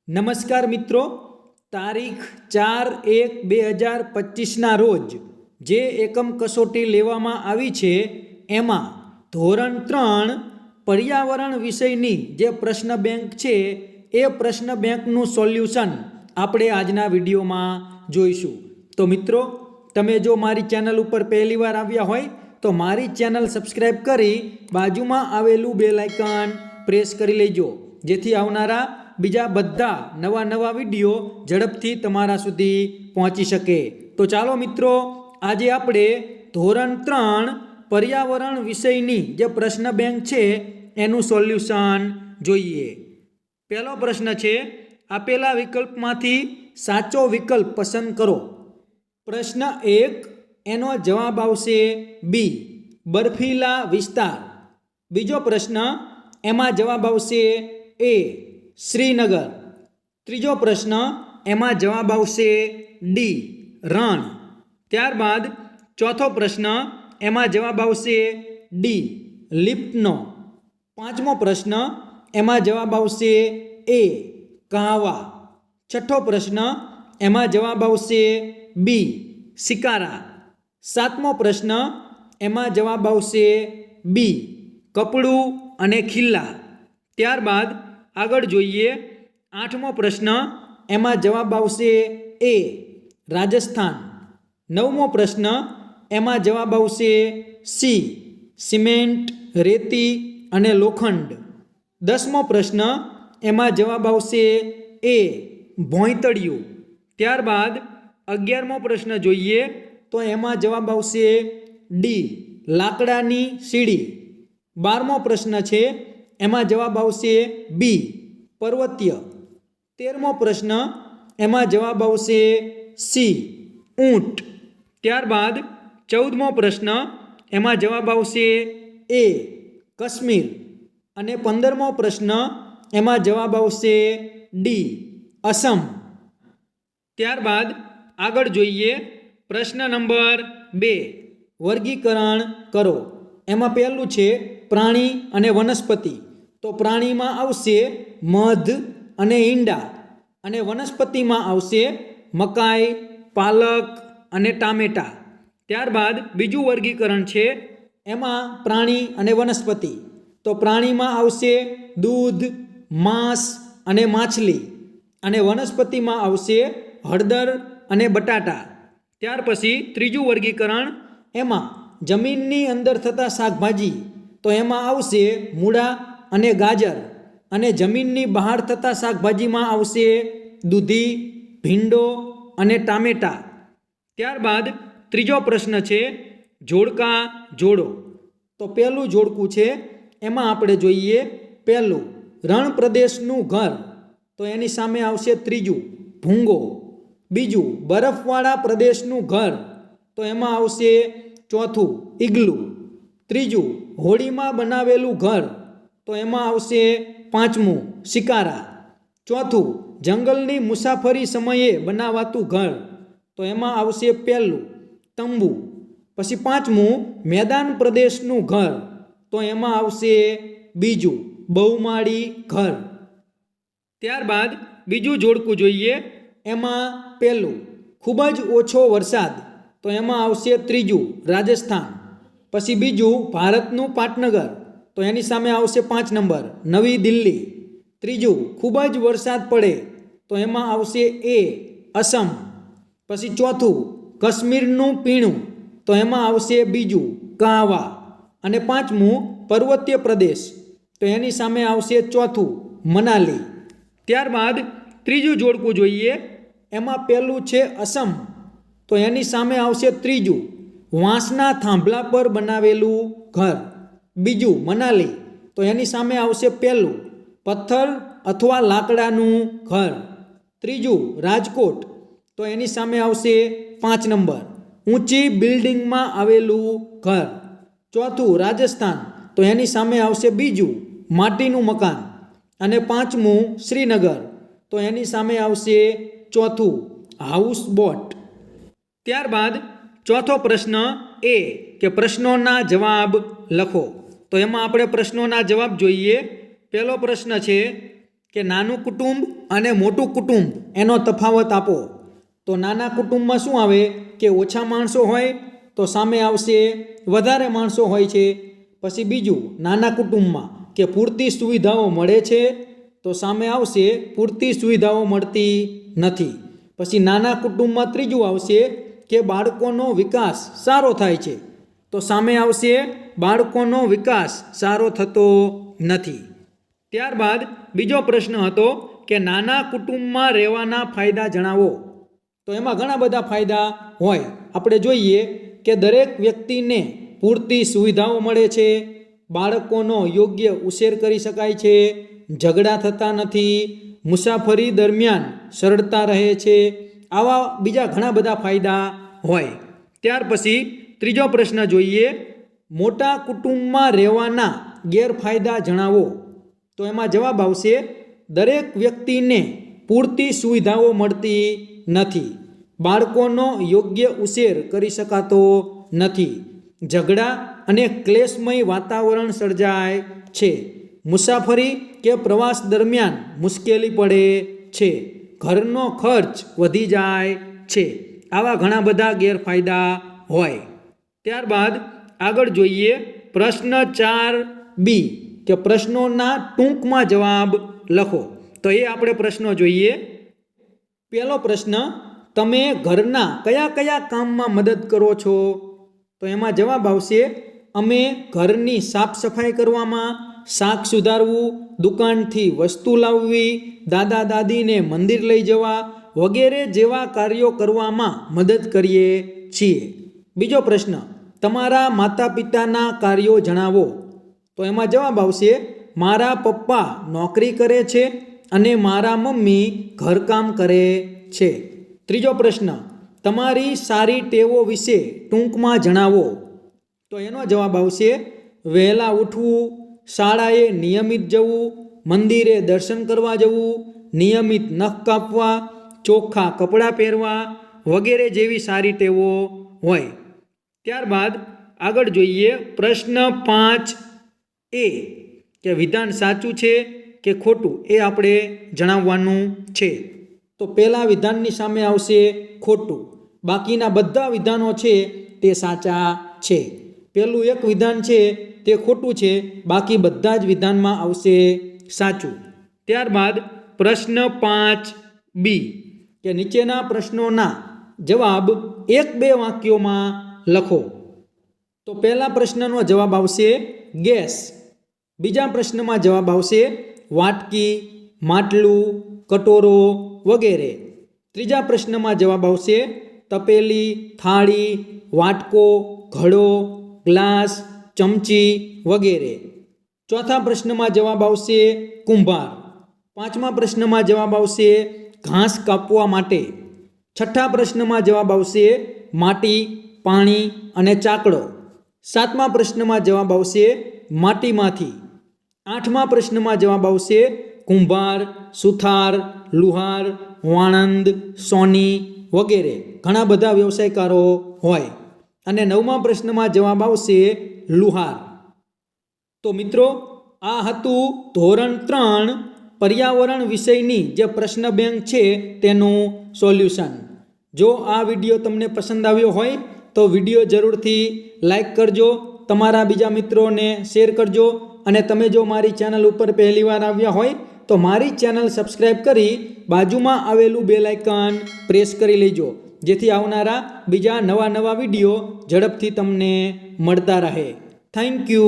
નમસ્કાર મિત્રો, તારીખ 4/1/2025ના રોજ જે એકમ કસોટી લેવામાં આવી છે એમાં ધોરણ 3 પર્યાવરણ વિષયની જે પ્રશ્ન બેંક છે એ પ્રશ્ન બેંકનું સોલ્યુશન આપણે આજના વિડીયોમાં જોઈશું। તો મિત્રો, તમે જો મારી ચેનલ ઉપર પહેલી વાર આવ્યા હોય તો મારી ચેનલ સબસ્ક્રાઈબ કરી બાજુમાં આવેલું બેલ આઇકન પ્રેસ કરી લેજો, જેથી આવનારા બીજા બધા નવા વિડીયો ઝડપથી તમારા સુધી પહોંચી શકે। તો ચાલો મિત્રો, આજે આપણે ધોરણ 3 પર્યાવરણ વિષયની જે પ્રશ્ન બેંક છે એનું સોલ્યુશન જોઈએ। પહેલો પ્રશ્ન છે, આપેલા વિકલ્પમાંથી સાચો વિકલ્પ પસંદ કરો। પ્રશ્ન 1, એનો જવાબ આવશે બી, બર્ફીલા વિસ્તાર। બીજો પ્રશ્ન, એમાં જવાબ આવશે એ, શ્રીનગર। ત્રીજો પ્રશ્ન, એમાં જવાબ આવશે ડી, રણ। ત્યારબાદ ચોથો પ્રશ્ન, એમાં જવાબ આવશે ડી, લિપ્ટનો। પાંચમો પ્રશ્ન, એમાં જવાબ આવશે એ, કાહવા। છઠ્ઠો પ્રશ્ન, એમાં જવાબ આવશે બી, સિકારા। સાતમો પ્રશ્ન, એમાં જવાબ આવશે બી, કપડું અને ખિલ્લા। ત્યારબાદ આગળ જોઈએ, આઠમો પ્રશ્ન, એમાં જવાબ આવશે એ, રાજસ્થાન। નવમો પ્રશ્ન, એમાં જવાબ આવશે સી, સિમેન્ટ, રેતી અને લોખંડ। 10મો પ્રશ્ન, એમાં જવાબ આવશે એ, ભોંયતળિયું। ત્યારબાદ 11મો પ્રશ્ન જોઈએ તો એમાં જવાબ આવશે ડી, લાકડાની સીડી। 12મો પ્રશ્ન છે, એમાં જવાબ આવશે બી, પર્વતીય। 13મો પ્રશ્ન, એમાં જવાબ આવશે સી, ઊંટ। ત્યારબાદ 14મો પ્રશ્ન, એમાં જવાબ આવશે એ, કાશ્મીર। અને 15મો પ્રશ્ન, એમાં જવાબ આવશે ડી, અસમ। ત્યારબાદ આગળ જોઈએ, પ્રશ્ન નંબર 2, વર્ગીકરણ કરો। એમાં પહેલું છે પ્રાણી અને વનસ્પતિ। તો પ્રાણીમાં આવશે મધ અને ઈંડા, અને વનસ્પતિમાં આવશે મકાઈ, પાલક અને ટામેટા। ત્યારબાદ બીજું વર્ગીકરણ છે, એમાં પ્રાણી અને વનસ્પતિ। તો પ્રાણીમાં આવશે દૂધ, માંસ અને માછલી, અને વનસ્પતિમાં આવશે હળદર અને બટાટા। ત્યાર પછી ત્રીજું વર્ગીકરણ, એમાં જમીનની અંદર થતા શાકભાજી। તો એમાં આવશે મૂળા અને ગાજર, અને જમીનની બહાર થતા શાકભાજીમાં આવશે દૂધી, ભીંડો અને ટામેટા। ત્યારબાદ ત્રીજો પ્રશ્ન છે, જોડકા જોડો। તો પહેલું જોડકું છે, એમાં આપણે જોઈએ પહેલું રણ પ્રદેશનું ઘર। તો એની સામે આવશે ત્રીજું ભૂંગો। બીજું બરફવાળા પ્રદેશનું ઘર। તો એમાં આવશે ચોથું ઇગ્લુ। ત્રીજું હોળીમાં બનાવેલું ઘર। તો એમાં આવશે પાંચમું શિકારા। ચોથું જંગલની મુસાફરી સમયે બનાવાતું ઘર। તો એમાં આવશે પહેલું તંબુ। પછી પાંચમું મેદાન પ્રદેશનું ઘર। તો એમાં આવશે બીજું બહુમાળી ઘર। ત્યારબાદ બીજું જોડકું જોઈએ, એમાં પહેલું ખૂબ જ ઓછો વરસાદ। તો એમાં આવશે ત્રીજું રાજસ્થાન। પછી બીજું ભારતનું પાટનગર। તો એની સામે આવશે 5 નંબર નવી દિલ્હી। ત્રીજું ખૂબ જ વરસાદ પડે। તો એમાં આવશે એ, અસમ। પછી ચોથું કાશ્મીરનું પીણું। તો એમાં આવશે બીજું કાહવા। અને પાંચમું પર્વતીય પ્રદેશ। તો એની સામે આવશે ચોથું મનાલી। ત્યારબાદ ત્રીજું જોડકું જોઈએ, એમાં પહેલું છે અસમ। તો એની સામે આવશે ત્રીજું વાંસના થાંભલા પર બનાવેલું ઘર। બીજું મનાલી। તો એની સામે આવશે પહેલું પથ્થર અથવા લાકડાનું ઘર। ત્રીજું રાજકોટ। તો એની સામે આવશે 5 નંબર ઊંચી બિલ્ડિંગમાં આવેલું ઘર। ચોથું રાજસ્થાન। તો એની સામે આવશે બીજું માટીનું મકાન। અને પાંચમું શ્રીનગર। તો એની સામે આવશે ચોથું હાઉસ બોટ। ત્યારબાદ ચોથો પ્રશ્ન એ કે પ્રશ્નોના જવાબ લખો। તો એમાં આપણે પ્રશ્નોના જવાબ જોઈએ। પહેલો પ્રશ્ન છે કે નાનું કુટુંબ અને મોટું કુટુંબ એનો તફાવત આપો. તો નાના કુટુંબમાં શું આવે કે ઓછા માણસો હોય તો સામે આવશે વધારે માણસો હોય છે. પછી બીજું નાના કુટુંબમાં કે પૂરતી સુવિધાઓ મળે છે તો સામે આવશે પૂરતી સુવિધાઓ મળતી નથી. પછી નાના કુટુંબમાં ત્રીજું આવશે કે બાળકોનો વિકાસ સારો થાય છે તો સામે આવશે બાળકોનો વિકાસ સારો થતો નથી. ત્યારબાદ બીજો પ્રશ્ન હતો કે નાના કુટુંબમાં રહેવાના ફાયદા જણાવો. તો એમાં ઘણા બધા ફાયદા હોય. આપણે જોઈએ કે દરેક વ્યક્તિને પૂરતી સુવિધાઓ મળે છે, બાળકોનો યોગ્ય ઉછેર કરી શકાય છે, ઝઘડા થતા નથી, મુસાફરી દરમિયાન સરળતા રહે છે. આવા બીજા ઘણા બધા ફાયદા હોય. ત્યાર પછી ત્રીજો પ્રશ્ન જોઈએ, મોટા કુટુંબમાં રહેવાના ગેરફાયદા જણાવો. તો એમાં જવાબ આવશે દરેક વ્યક્તિને પૂરતી સુવિધાઓ મળતી નથી, બાળકોનો યોગ્ય ઉછેર કરી શકાતો નથી, ઝઘડા અને ક્લેશમય વાતાવરણ સર્જાય છે, મુસાફરી કે પ્રવાસ દરમિયાન મુશ્કેલી પડે છે, ઘરનો ખર્ચ વધી જાય છે. આવા ઘણા બધા ગેરફાયદા હોય. ત્યારબાદ આગળ જોઈએ પ્રશ્ન 4B કે પ્રશ્નોના ટૂંકમાં જવાબ લખો. તો એ આપણે પ્રશ્નો જોઈએ. પહેલો પ્રશ્ન, તમે ઘરના કયા કયા કામમાં મદદ કરો છો? તો એમાં જવાબ આવશે અમે ઘરની સાફ સફાઈ કરવામાં, શાક સુધારવું, દુકાનથી વસ્તુ લાવવી, દાદા દાદીને મંદિર લઈ જવા વગેરે જેવા કાર્યો કરવામાં મદદ કરીએ છીએ. બીજો પ્રશ્ન, તમારા માતા પિતાના કાર્યો જણાવો. તો એમાં જવાબ આવશે મારા પપ્પા નોકરી કરે છે અને મારા મમ્મી ઘરકામ કરે છે. ત્રીજો પ્રશ્ન, તમારી સારી ટેવો વિશે ટૂંકમાં જણાવો. તો એનો જવાબ આવશે વહેલા ઉઠવું, શાળાએ નિયમિત જવું, મંદિરે દર્શન કરવા જવું, નિયમિત નખ કાપવા, ચોખ્ખા કપડાં પહેરવા વગેરે જેવી સારી ટેવો હોય. ત્યારબાદ આગળ જોઈએ પ્રશ્ન 5A કે વિધાન સાચું છે કે ખોટું એ આપણે જણાવવાનું છે. તો પહેલા વિધાનની સામે આવશે ખોટું, બાકીના બધા વિધાનો છે તે સાચા છે. પહેલું એક વિધાન છે તે ખોટું છે, બાકી બધા જ વિધાનમાં આવશે સાચું. ત્યારબાદ પ્રશ્ન 5B કે નીચેના પ્રશ્નોના જવાબ 1-2 વાક્યોમાં લખો. તો પહેલા પ્રશ્નનો જવાબ આવશે ગેસ, બીજા પ્રશ્નમાં જવાબ આવશે વાટકી, માટલું, કટોરો વગેરે. ત્રીજા પ્રશ્નમાં જવાબ આવશે તપેલી, થાળી, વાટકો, ઘડો, ગ્લાસ, ચમચી વગેરે. ચોથા પ્રશ્નમાં જવાબ આવશે કુંભાર. પાંચમા પ્રશ્નમાં જવાબ આવશે ઘાસ કાપવા માટે. છઠ્ઠા પ્રશ્નમાં જવાબ આવશે માટી, પાણી અને ચાકડો. સાતમા પ્રશ્નમાં જવાબ આવશે માટીમાંથી. આઠમા પ્રશ્નમાં જવાબ આવશે કુંભાર, સુથાર, લુહાર, વાણંદ, સોની વગેરે ઘણા બધા વ્યવસાયકારો હોય. અને નવમા પ્રશ્નમાં જવાબ આવશે લુહાર. તો મિત્રો આ હતું ધોરણ 3 પર્યાવરણ વિષયની જે પ્રશ્ન બેંક છે તેનું સોલ્યુશન. જો આ વિડીયો તમને પસંદ આવ્યો હોય તો વિડીયો જરૂરથી લાઈક કરજો, તમારા બીજા મિત્રોને શેર કરજો અને તમે જો મારી ચેનલ ઉપર પહેલીવાર આવ્યા હોય તો મારી ચેનલ સબસ્ક્રાઈબ કરી બાજુમાં આવેલું બેલ આઇકન પ્રેસ કરી લેજો, જેથી આવનારા બીજા નવા વિડીયો ઝડપથી તમને મળતા રહે. Thank you.